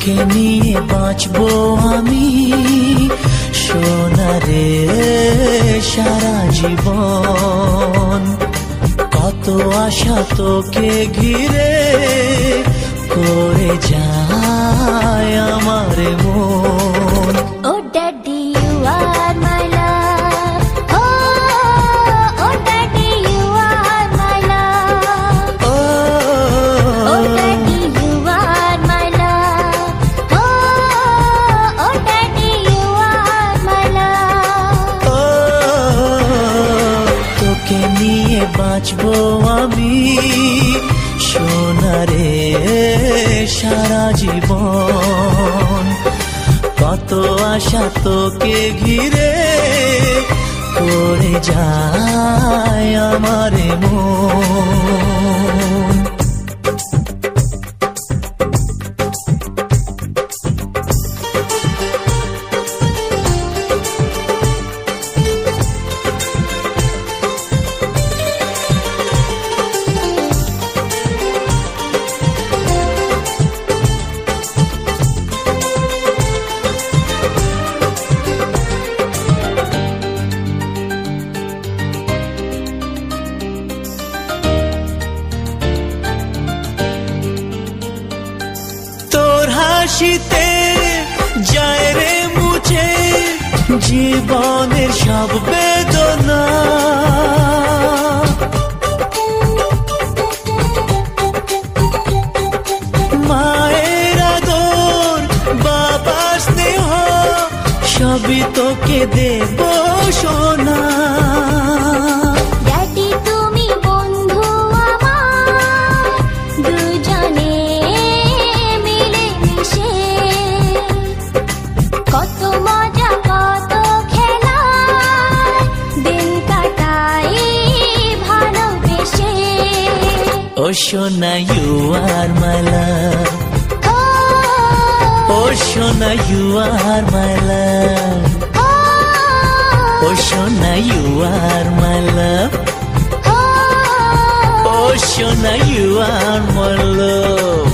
তোকে নিয়ে বাঁচবো আমি সোনারে সারা জীবন। কত আশা তোকে ঘিরে করে যায় আমার মন। Oh daddy, you are my love. Oh daddy, you are my love. Oh daddy, you are my love. Oh daddy, you are my love. তোকে নিয়ে বাঁচবো আমি সোনারে সারা জীবন। কত আশা তোকে ঘিরে করে যায় আমার মন। হাসিতে যায় রে মুছে জীবনের সব বেদনা। মায়ের আদর বাবার স্নেহ সবই তোকে দেব সোনা। Daddy, তুমি বন্ধু আমার, দুজনে মিলে মিশে কত মজা কত খেলা দিন কাটাই ভালোবেসে। ও সোনা you are my love. ও সোনা you are my love. ও সোনা you are my love. ও সোনা you are my love.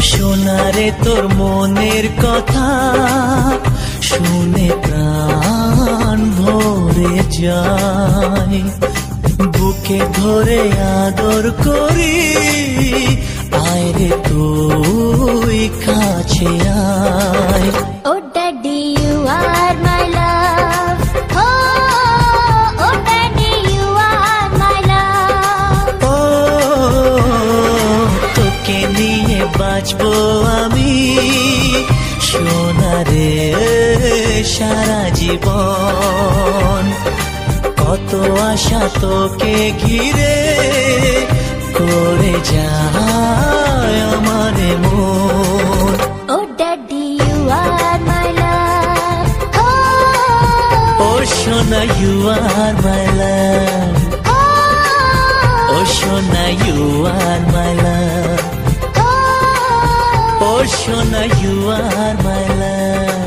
সোনারে তোর মনের কথা শুনে প্রাণ ভরে যায়। বুকে ধরে আদর করি আয় রে তুই কাছে আয়। Oh daddy, you are my love. Oh daddy, you are my love. তোকে নিয়ে বাঁচবো আমি সোনারে সারা জীবন। কত আশা তোকে ঘিরে করে যায় আমার মন। Oh daddy, you are my love. ও সোনা you are my love. ও সোনা you are my love. ও সোনা you are my love.